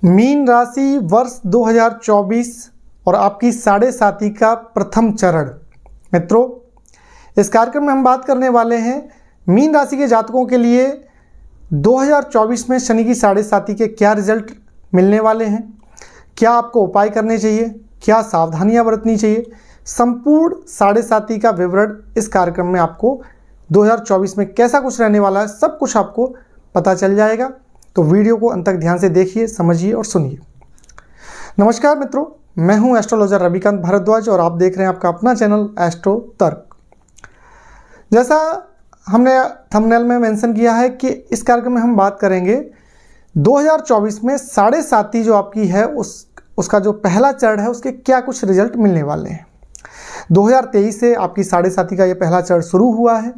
Mean राशि वर्ष 2024 और आपकी साढ़े साथी का प्रथम चरण। मित्रों, इस कार्यक्रम में हम बात करने वाले हैं मीन राशि के जातकों के लिए 2024 में शनि की साढ़े साथी के क्या रिजल्ट मिलने वाले हैं, क्या आपको उपाय करने चाहिए, क्या सावधानियां बरतनी चाहिए। संपूर्ण साढ़े साथी का विवरण इस कार्यक्रम में आपको 2024 में कैसा कुछ रहने वाला है, सब कुछ आपको पता चल जाएगा। तो वीडियो को अंत तक ध्यान से देखिए, समझिए और सुनिए। नमस्कार मित्रों, मैं हूं एस्ट्रोलॉजर रविकांत भारद्वाज और आप देख रहे हैं आपका अपना चैनल एस्ट्रो तर्क। जैसा हमने थंबनेल में मेंशन किया है कि इस कार्यक्रम में हम बात करेंगे 2024 में साढ़े साथी जो आपकी है उसका जो पहला चरण है उसके क्या कुछ रिजल्ट मिलने वाले हैं। 2023 से आपकी साढ़े साथी का ये पहला चरण शुरू हुआ है।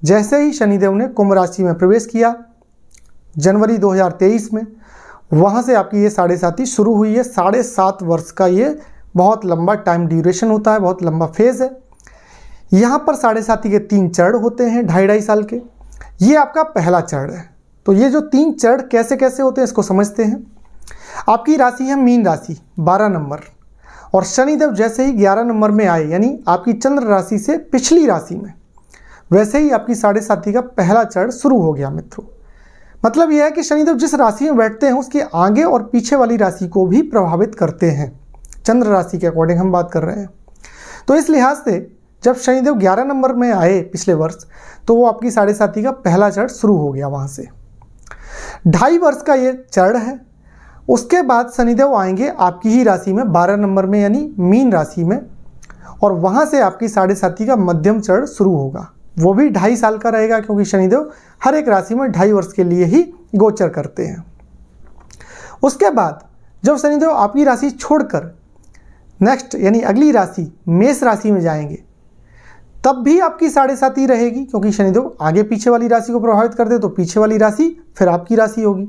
जैसे ही शनिदेव ने कुंभ राशि में प्रवेश किया जनवरी 2023 में, वहाँ से आपकी ये साढ़े साथी शुरू हुई है। 7.5 वर्ष का ये बहुत लंबा टाइम ड्यूरेशन होता है, बहुत लंबा फेज़ है। यहाँ पर साढ़े साथी के 3 चरण होते हैं 2.5 साल के। ये आपका पहला चरण है। तो ये जो 3 चरण कैसे कैसे होते हैं इसको समझते हैं। आपकी राशि है मीन राशि 12 नंबर, और शनिदेव जैसे ही 11 नंबर में आए, यानी आपकी चंद्र राशि से पिछली राशि में, वैसे ही आपकी साढ़े साथी का पहला चरण शुरू हो गया। मित्रों, मतलब यह है कि शनिदेव जिस राशि में बैठते हैं उसके आगे और पीछे वाली राशि को भी प्रभावित करते हैं। चंद्र राशि के अकॉर्डिंग हम बात कर रहे हैं। तो इस लिहाज से जब शनिदेव 11 नंबर में आए पिछले वर्ष, तो वो आपकी साढ़े साथी का पहला चरण शुरू हो गया। वहाँ से 2.5 वर्ष का ये चरण है। उसके बाद शनिदेव आएंगे आपकी ही राशि में 12 नंबर में, यानी मीन राशि में, और वहाँ से आपकी साढ़े साथी का मध्यम चरण शुरू होगा। वो भी 2.5 साल का रहेगा, क्योंकि शनिदेव हर एक राशि में 2.5 वर्ष के लिए ही गोचर करते हैं। उसके बाद जब शनिदेव आपकी राशि छोड़कर नेक्स्ट यानी अगली राशि मेष राशि में जाएंगे, तब भी आपकी साढ़े साथी रहेगी, क्योंकि शनिदेव आगे पीछे वाली राशि को प्रभावित करते तो पीछे वाली राशि फिर आपकी राशि होगी।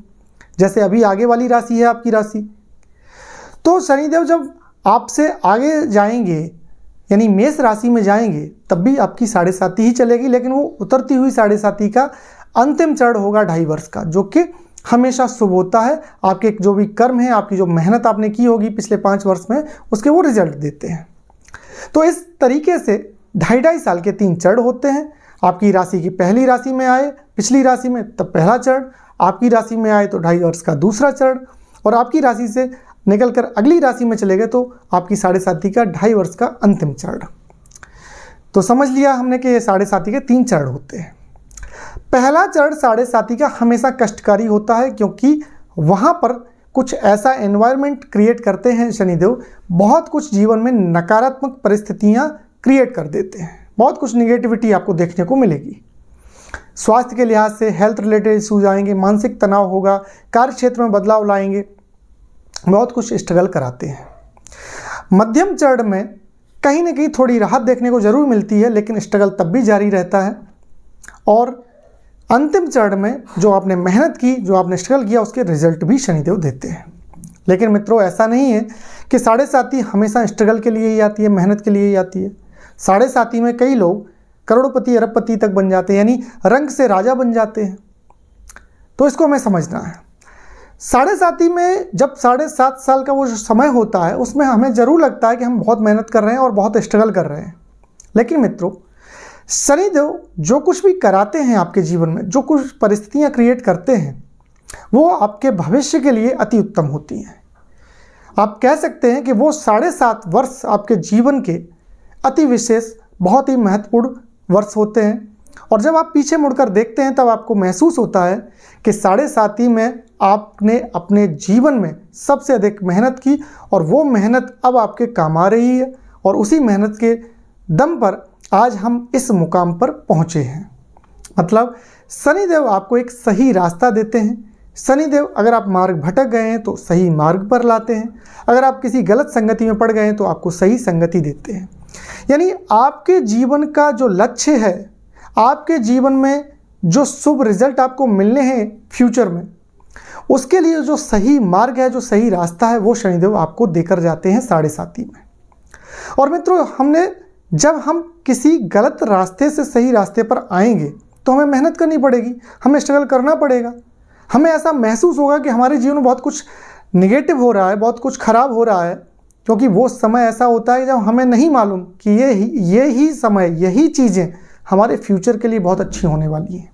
जैसे अभी आगे वाली राशि है आपकी राशि, तो शनिदेव जब आपसे आगे जाएंगे यानी मेष राशि में जाएंगे, तब भी आपकी साढ़े साथी ही चलेगी, लेकिन वो उतरती हुई साढ़े साथी का अंतिम चरण होगा 2.5 वर्ष का, जो कि हमेशा शुभ होता है। आपके जो भी कर्म है, आपकी जो मेहनत आपने की होगी पिछले 5 वर्ष में, उसके वो रिजल्ट देते हैं। तो इस तरीके से 2.5 साल के 3 चरण होते हैं। आपकी राशि की पहली राशि में आए पिछली राशि में, तब पहला चरण, आपकी राशि में आए तो 2.5 वर्ष का दूसरा चरण, और आपकी राशि से निकलकर अगली राशि में चले गए तो आपकी साढ़े साथी का 2.5 वर्ष का अंतिम चरण। तो समझ लिया हमने कि ये साढ़े साथी के 3 चरण होते हैं। पहला चरण साढ़े साथी का हमेशा कष्टकारी होता है, क्योंकि वहाँ पर कुछ ऐसा एनवायरनमेंट क्रिएट करते हैं शनिदेव, बहुत कुछ जीवन में नकारात्मक परिस्थितियाँ क्रिएट कर देते हैं। बहुत कुछ निगेटिविटी आपको देखने को मिलेगी। स्वास्थ्य के लिहाज से हेल्थ रिलेटेड इशूज आएंगे, मानसिक तनाव होगा, कार्य क्षेत्र में बदलाव लाएंगे, बहुत कुछ स्ट्रगल कराते हैं। मध्यम चरण में कहीं ना कहीं थोड़ी राहत देखने को जरूर मिलती है, लेकिन स्ट्रगल तब भी जारी रहता है। और अंतिम चरण में जो आपने मेहनत की, जो आपने स्ट्रगल किया, उसके रिजल्ट भी शनिदेव देते हैं। लेकिन मित्रों, ऐसा नहीं है कि साढ़े साथी हमेशा स्ट्रगल के लिए ही आती है, मेहनत के लिए ही आती है। साढ़े साथी में कई लोग करोड़पति अरबपति तक बन जाते हैं, यानी रंग से राजा बन जाते हैं। तो इसको हमें समझना है। साढ़े साथी में जब 7.5 साल का वो जो समय होता है, उसमें हमें ज़रूर लगता है कि हम बहुत मेहनत कर रहे हैं और बहुत स्ट्रगल कर रहे हैं। लेकिन मित्रों, शनिदेव जो कुछ भी कराते हैं आपके जीवन में, जो कुछ परिस्थितियां क्रिएट करते हैं, वो आपके भविष्य के लिए अति उत्तम होती हैं। आप कह सकते हैं कि वो 7.5 वर्ष आपके जीवन के अति विशेष, बहुत ही महत्वपूर्ण वर्ष होते हैं। और जब आप पीछे मुड़कर देखते हैं, तब आपको महसूस होता है कि साढ़े साथी में आपने अपने जीवन में सबसे अधिक मेहनत की, और वो मेहनत अब आपके काम आ रही है, और उसी मेहनत के दम पर आज हम इस मुकाम पर पहुँचे हैं। मतलब शनिदेव आपको एक सही रास्ता देते हैं। शनिदेव अगर आप मार्ग भटक गए हैं तो सही मार्ग पर लाते हैं, अगर आप किसी गलत संगति में पड़ गए हैं तो आपको सही संगति देते हैं। यानी आपके जीवन का जो लक्ष्य है, आपके जीवन में जो शुभ रिजल्ट आपको मिलने हैं फ्यूचर में, उसके लिए जो सही मार्ग है, जो सही रास्ता है, वो शनिदेव आपको देकर जाते हैं साढ़े साथी में। और मित्रों, जब हम किसी गलत रास्ते से सही रास्ते पर आएंगे तो हमें मेहनत करनी पड़ेगी, हमें स्ट्रगल करना पड़ेगा, हमें ऐसा महसूस होगा कि हमारे जीवन में बहुत कुछ निगेटिव हो रहा है, बहुत कुछ खराब हो रहा है, क्योंकि वो समय ऐसा होता है जब हमें नहीं मालूम कि ये ही समय, यही चीज़ें हमारे फ्यूचर के लिए बहुत अच्छी होने वाली हैं।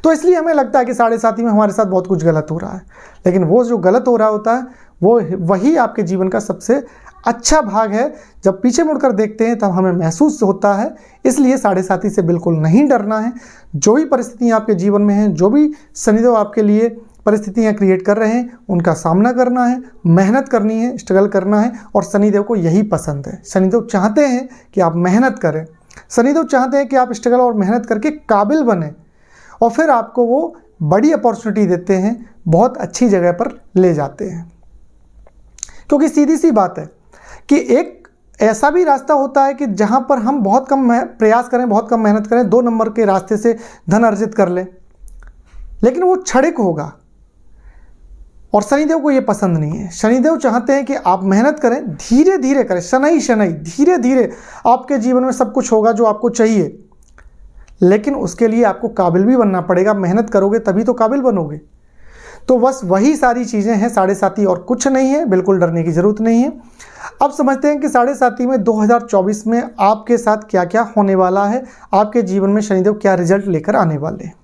तो इसलिए हमें लगता है कि साढ़े साथी में हमारे साथ बहुत कुछ गलत हो रहा है, लेकिन वो जो गलत हो रहा होता है वो वही आपके जीवन का सबसे अच्छा भाग है। जब पीछे मुड़कर देखते हैं तब हमें महसूस होता है। इसलिए साढ़े साथी से बिल्कुल नहीं डरना है। जो भी परिस्थितियाँ आपके जीवन में हैं, जो भी शनिदेव आपके लिए परिस्थितियाँ क्रिएट कर रहे हैं, उनका सामना करना है, मेहनत करनी है, स्ट्रगल करना है। और शनिदेव को यही पसंद है। शनिदेव चाहते हैं कि आप मेहनत करें, शनिदेव चाहते हैं कि आप स्ट्रगल और मेहनत करके काबिल बने, और फिर आपको वो बड़ी अपॉर्चुनिटी देते हैं, बहुत अच्छी जगह पर ले जाते हैं। क्योंकि सीधी सी बात है कि एक ऐसा भी रास्ता होता है कि जहाँ पर हम बहुत कम प्रयास करें, बहुत कम मेहनत करें, 2 नंबर के रास्ते से धन अर्जित कर लें, लेकिन वो क्षणिक होगा। और शनिदेव को ये पसंद नहीं है। शनिदेव चाहते हैं कि आप मेहनत करें, धीरे धीरे करें, शनै शनै, धीरे धीरे आपके जीवन में सब कुछ होगा जो आपको चाहिए। लेकिन उसके लिए आपको काबिल भी बनना पड़ेगा। मेहनत करोगे तभी तो काबिल बनोगे। तो बस वही सारी चीज़ें हैं साढ़े साथी, और कुछ नहीं है। बिल्कुल डरने की ज़रूरत नहीं है। अब समझते हैं कि साढ़े साथी में 2024 में आपके साथ क्या क्या होने वाला है, आपके जीवन में शनिदेव क्या रिजल्ट लेकर आने वाले हैं।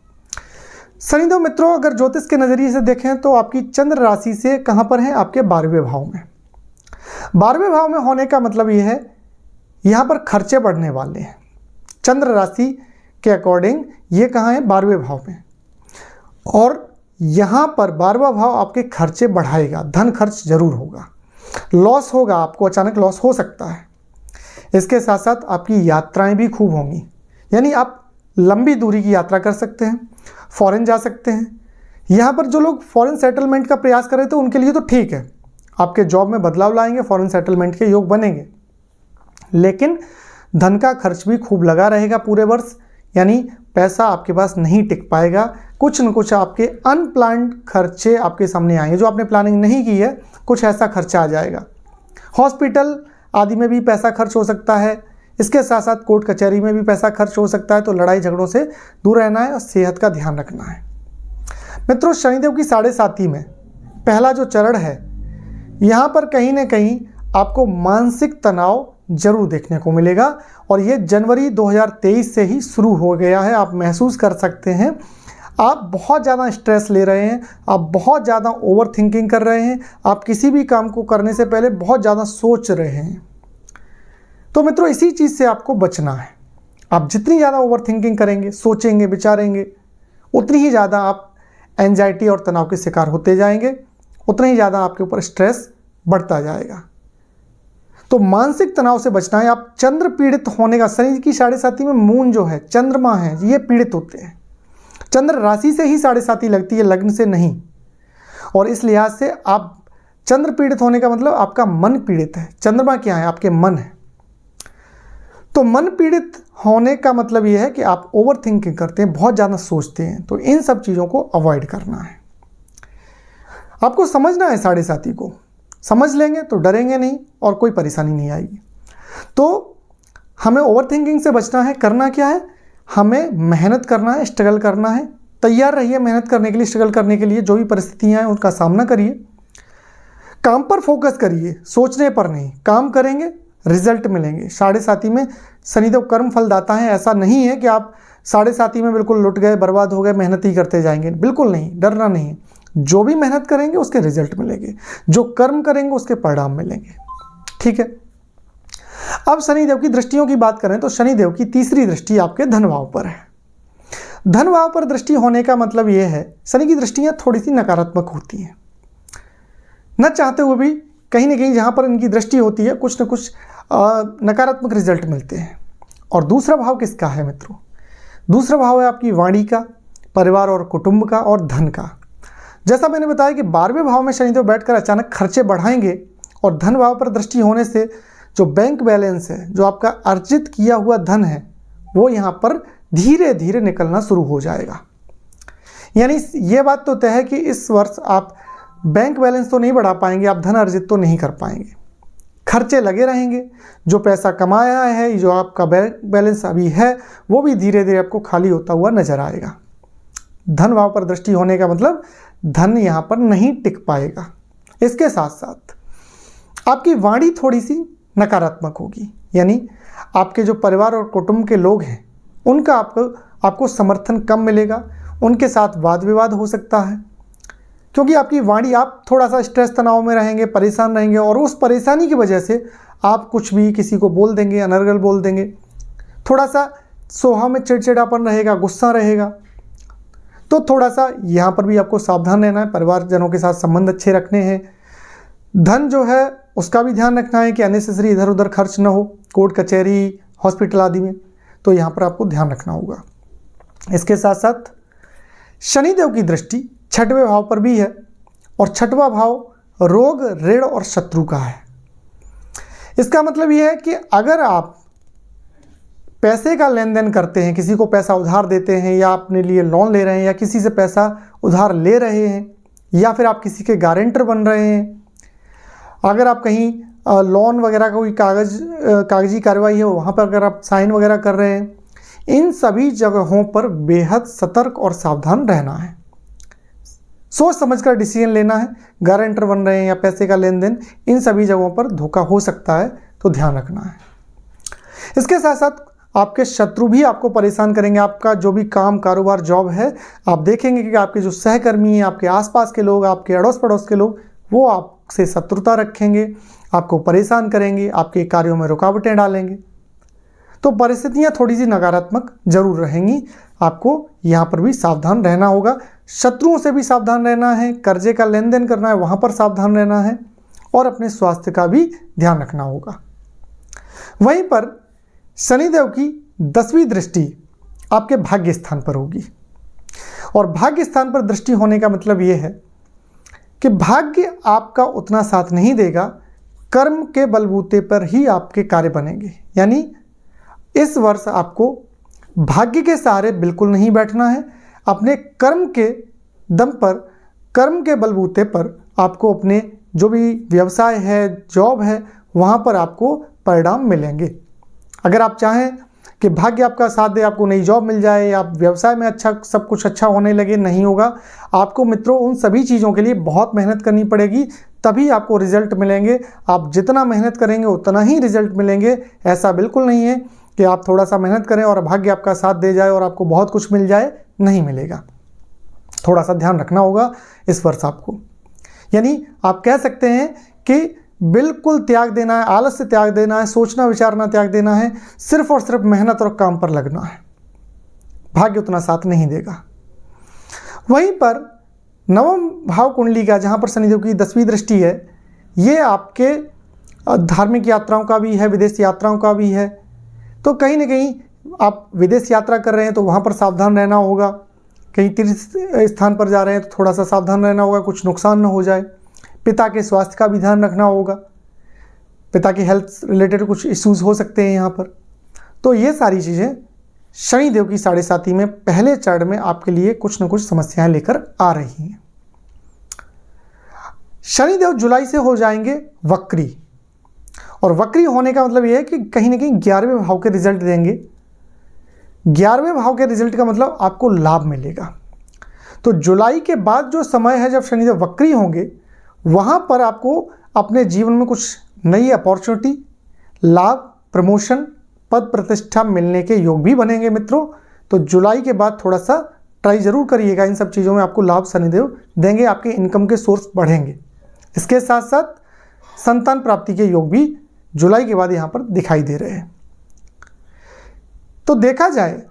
शनिदेव मित्रों, अगर ज्योतिष के नज़रिए से देखें तो आपकी चंद्र राशि से कहाँ पर है, आपके 12वें भाव में। 12वें भाव में होने का मतलब ये है, यहाँ पर खर्चे बढ़ने वाले हैं। चंद्र राशि के अकॉर्डिंग ये कहाँ है, 12वें भाव में। और यहाँ पर 12वां भाव आपके खर्चे बढ़ाएगा, धन खर्च जरूर होगा, लॉस होगा, आपको अचानक लॉस हो सकता है। इसके साथ साथ आपकी यात्राएं भी खूब होंगी, यानी आप लंबी दूरी की यात्रा कर सकते हैं, फॉरेन जा सकते हैं। यहाँ पर जो लोग फॉरेन सेटलमेंट का प्रयास कर रहे थे उनके लिए तो ठीक है, आपके जॉब में बदलाव लाएंगे, फॉरेन सेटलमेंट के योग बनेंगे। लेकिन धन का खर्च भी खूब लगा रहेगा पूरे वर्ष, यानी पैसा आपके पास नहीं टिक पाएगा। कुछ न कुछ आपके अनप्लान्ड खर्चे आपके सामने आएंगे, जो आपने प्लानिंग नहीं की है, कुछ ऐसा खर्चा आ जाएगा। हॉस्पिटल आदि में भी पैसा खर्च हो सकता है। इसके साथ साथ कोर्ट कचहरी में भी पैसा खर्च हो सकता है। तो लड़ाई झगड़ों से दूर रहना है और सेहत का ध्यान रखना है। मित्रों, शनिदेव की साढ़े साथी में पहला जो चरण है, यहाँ पर कहीं ना कहीं आपको मानसिक तनाव जरूर देखने को मिलेगा। और ये जनवरी 2023 से ही शुरू हो गया है। आप महसूस कर सकते हैं, आप बहुत ज़्यादा स्ट्रेस ले रहे हैं, आप बहुत ज़्यादा ओवर थिंकिंग कर रहे हैं, आप किसी भी काम को करने से पहले बहुत ज़्यादा सोच रहे हैं। तो मित्रों, इसी चीज़ से आपको बचना है। आप जितनी ज़्यादा ओवर थिंकिंग करेंगे, सोचेंगे, विचारेंगे, उतनी ही ज़्यादा आप एंजाइटी और तनाव के शिकार होते जाएंगे, उतना ही ज़्यादा आपके ऊपर स्ट्रेस बढ़ता जाएगा। तो मानसिक तनाव से बचना है। आप चंद्र पीड़ित होने का, शनि की साढ़े साथी में मून जो है, चंद्रमा है, ये पीड़ित होते हैं। चंद्र राशि से ही साढ़े साथी लगती है, लग्न से नहीं। और इस लिहाज से आप चंद्र पीड़ित होने का मतलब आपका मन पीड़ित है। चंद्रमा क्या है, आपके मन है। तो मन पीड़ित होने का मतलब यह है कि आप ओवर थिंकिंग करते हैं, बहुत ज़्यादा सोचते हैं। तो इन सब चीज़ों को अवॉइड करना है। आपको समझना है, साढ़े साथी को समझ लेंगे तो डरेंगे नहीं और कोई परेशानी नहीं आएगी। तो हमें ओवर थिंकिंग से बचना है। करना क्या है, हमें मेहनत करना है, स्ट्रगल करना है। तैयार रहिए मेहनत करने के लिए, स्ट्रगल करने के लिए। जो भी परिस्थितियाँ हैं उनका सामना करिए, काम पर फोकस करिए, सोचने पर नहीं। काम करेंगे, रिजल्ट मिलेंगे। साढ़े साथी में शनिदेव कर्म फल दाता है। ऐसा नहीं है कि आप साढ़े साथी में बिल्कुल लुट गए, बर्बाद हो गए, मेहनत ही करते जाएंगे। बिल्कुल नहीं, डरना नहीं। जो भी मेहनत करेंगे उसके रिजल्ट मिलेंगे, जो कर्म करेंगे उसके परिणाम मिलेंगे। ठीक है। अब शनिदेव की दृष्टियों की बात करें तो शनिदेव की तीसरी दृष्टि आपके धन भाव पर है। धन भाव पर दृष्टि होने का मतलब यह है, शनि की दृष्टियां थोड़ी सी नकारात्मक होती हैं। न चाहते हुए भी कहीं ना कहीं जहां पर इनकी दृष्टि होती है, कुछ न कुछ नकारात्मक रिजल्ट मिलते हैं। और दूसरा भाव किसका है मित्रों? दूसरा भाव है आपकी वाणी का, परिवार और कुटुंब का और धन का। जैसा मैंने बताया कि 12वें भाव में शनिदेव बैठकर अचानक खर्चे बढ़ाएंगे और धन भाव पर दृष्टि होने से जो बैंक बैलेंस है, जो आपका अर्जित किया हुआ धन है, वो यहाँ पर धीरे धीरे निकलना शुरू हो जाएगा। यानी ये बात तो तय है कि इस वर्ष आप बैंक बैलेंस तो नहीं बढ़ा पाएंगे, आप धन अर्जित तो नहीं कर पाएंगे, खर्चे लगे रहेंगे। जो पैसा कमाया है, जो आपका बैंक बैलेंस अभी है, वो भी धीरे धीरे आपको खाली होता हुआ नजर आएगा। धन भाव पर दृष्टि होने का मतलब धन यहाँ पर नहीं टिक पाएगा, इसके साथ साथ आपकी वाणी थोड़ी सी नकारात्मक होगी, यानी आपके जो परिवार और कुटुंब के लोग हैं उनका आपको समर्थन कम मिलेगा, उनके साथ वाद विवाद हो सकता है, क्योंकि आपकी वाणी, आप थोड़ा सा स्ट्रेस तनाव में रहेंगे, परेशान रहेंगे और उस परेशानी की वजह से आप कुछ भी किसी को बोल देंगे, अनर्गल बोल देंगे, थोड़ा सा स्वभाव में चिड़चिड़ापन रहेगा, गुस्सा रहेगा। तो थोड़ा सा यहाँ पर भी आपको सावधान रहना है, परिवारजनों के साथ संबंध अच्छे रखने हैं। धन जो है उसका भी ध्यान रखना है कि अननेसेसरी इधर उधर खर्च ना हो, कोर्ट कचहरी हॉस्पिटल आदि में, तो यहाँ पर आपको ध्यान रखना होगा। इसके साथ साथ शनिदेव की दृष्टि 6वें भाव पर भी है और 6वां भाव रोग, ऋण और शत्रु का है। इसका मतलब यह है कि अगर आप पैसे का लेन देन करते हैं, किसी को पैसा उधार देते हैं या अपने लिए लोन ले रहे हैं या किसी से पैसा उधार ले रहे हैं या फिर आप किसी के गारंटर बन रहे हैं, अगर आप कहीं लोन वगैरह का कोई कागजी कार्रवाई है वहाँ पर अगर आप साइन वगैरह कर रहे हैं, इन सभी जगहों पर बेहद सतर्क और सावधान रहना है। सोच समझकर डिसीजन लेना है। गारंटर बन रहे हैं या पैसे का लेन देन, इन सभी जगहों पर धोखा हो सकता है, तो ध्यान रखना है। इसके साथ साथ आपके शत्रु भी आपको परेशान करेंगे। आपका जो भी काम, कारोबार, जॉब है, आप देखेंगे कि आपके जो सहकर्मी हैं, आपके आसपास के लोग, आपके अड़ोस पड़ोस के लोग, वो आपसे शत्रुता रखेंगे, आपको परेशान करेंगे, आपके कार्यों में रुकावटें डालेंगे। तो परिस्थितियां थोड़ी सी नकारात्मक जरूर रहेंगी, आपको यहाँ पर भी सावधान रहना होगा। शत्रुओं से भी सावधान रहना है, कर्जे का लेन देन करना है वहाँ पर सावधान रहना है और अपने स्वास्थ्य का भी ध्यान रखना होगा। वहीं पर शनिदेव की 10वीं दृष्टि आपके भाग्य स्थान पर होगी और भाग्य स्थान पर दृष्टि होने का मतलब ये है कि भाग्य आपका उतना साथ नहीं देगा, कर्म के बलबूते पर ही आपके कार्य बनेंगे। यानी इस वर्ष आपको भाग्य के सहारे बिल्कुल नहीं बैठना है, अपने कर्म के दम पर, कर्म के बलबूते पर आपको अपने जो भी व्यवसाय है, जॉब है, वहाँ पर आपको परिणाम मिलेंगे। अगर आप चाहें कि भाग्य आपका साथ दे, आपको नई जॉब मिल जाए या व्यवसाय में अच्छा, सब कुछ अच्छा होने लगे, नहीं होगा। आपको मित्रों उन सभी चीज़ों के लिए बहुत मेहनत करनी पड़ेगी, तभी आपको रिजल्ट मिलेंगे। आप जितना मेहनत करेंगे उतना ही रिजल्ट मिलेंगे। ऐसा बिल्कुल नहीं है कि आप थोड़ा सा मेहनत करें और भाग्य आपका साथ दे जाए और आपको बहुत कुछ मिल जाए, नहीं मिलेगा। थोड़ा सा ध्यान रखना होगा इस वर्ष आपको। यानी आप कह सकते हैं कि बिल्कुल त्याग देना है, आलस्य त्याग देना है, सोचना विचारना त्याग देना है, सिर्फ और सिर्फ मेहनत और काम पर लगना है। भाग्य उतना साथ नहीं देगा। वहीं पर 9वें भाव कुंडली का, जहाँ पर शनिदेव की 10वीं दृष्टि है, ये आपके धार्मिक यात्राओं का भी है, विदेश यात्राओं का भी है। तो कहीं ना कहीं आप विदेश यात्रा कर रहे हैं तो वहाँ पर सावधान रहना होगा। कहीं तीर्थ स्थान पर जा रहे हैं तो थोड़ा सा सावधान रहना होगा, कुछ नुकसान न हो जाए। पिता के स्वास्थ्य का भी ध्यान रखना होगा, पिता की हेल्थ रिलेटेड कुछ इश्यूज हो सकते हैं यहाँ पर। तो ये सारी चीज़ें शनिदेव की 7.5 में पहले चरण में आपके लिए कुछ न कुछ समस्याएं लेकर आ रही हैं। शनिदेव जुलाई से हो जाएंगे वक्री, और वक्री होने का मतलब ये है कि कहीं ना कहीं 11वें भाव के रिजल्ट देंगे। 11वें भाव के रिजल्ट का मतलब आपको लाभ मिलेगा। तो जुलाई के बाद जो समय है जब शनिदेव वक्री होंगे, वहाँ पर आपको अपने जीवन में कुछ नई अपॉर्चुनिटी, लाभ, प्रमोशन, पद प्रतिष्ठा मिलने के योग भी बनेंगे मित्रों। तो जुलाई के बाद थोड़ा सा ट्राई जरूर करिएगा, इन सब चीज़ों में आपको लाभ शनिदेव देंगे, आपके इनकम के सोर्स बढ़ेंगे। इसके साथ साथ संतान प्राप्ति के योग भी जुलाई के बाद यहाँ पर दिखाई दे रहे हैं। तो देखा जाए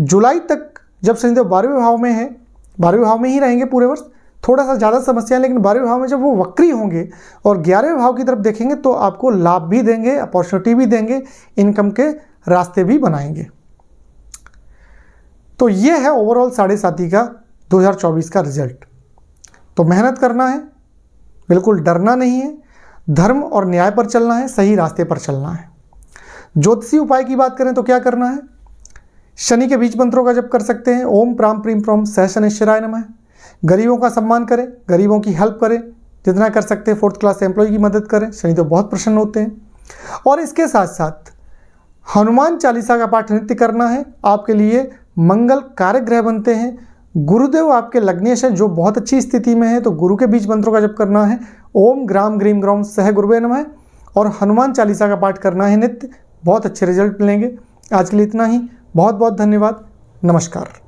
जुलाई तक जब शनिदेव 12वें भाव में है, 12वें भाव में ही रहेंगे पूरे वर्ष, थोड़ा सा ज़्यादा समस्या है, लेकिन 12वें भाव में जब वो वक्री होंगे और 11वें भाव की तरफ देखेंगे तो आपको लाभ भी देंगे, अपॉर्चुनिटी भी देंगे, इनकम के रास्ते भी बनाएंगे। तो ये है ओवरऑल 7.5 का 2024 का रिजल्ट। तो मेहनत करना है, बिल्कुल डरना नहीं है, धर्म और न्याय पर चलना है, सही रास्ते पर चलना है। ज्योतिषी उपाय की बात करें तो क्या करना है? शनि के बीज मंत्रों का जप कर सकते हैं। ओम प्राम प्रीम प्रोम सह शनिश्चराय नमः। गरीबों का सम्मान करें, गरीबों की हेल्प करें, जितना कर सकते हैं 4th क्लास एम्प्लॉय की मदद करें, शनि तो बहुत प्रसन्न होते हैं। और इसके साथ साथ हनुमान चालीसा का पाठ नित्य करना है, आपके लिए मंगल कारक ग्रह बनते हैं। गुरुदेव आपके लग्नेश हैं जो बहुत अच्छी स्थिति में है, तो गुरु के बीज मंत्रों का जप करना है। ओम ग्राम ग्रीम ग्राम सह गुरुवे नमः और हनुमान चालीसा का पाठ करना है नित्य। बहुत अच्छे रिजल्ट मिलेंगे। आज के लिए इतना ही। बहुत बहुत धन्यवाद। नमस्कार।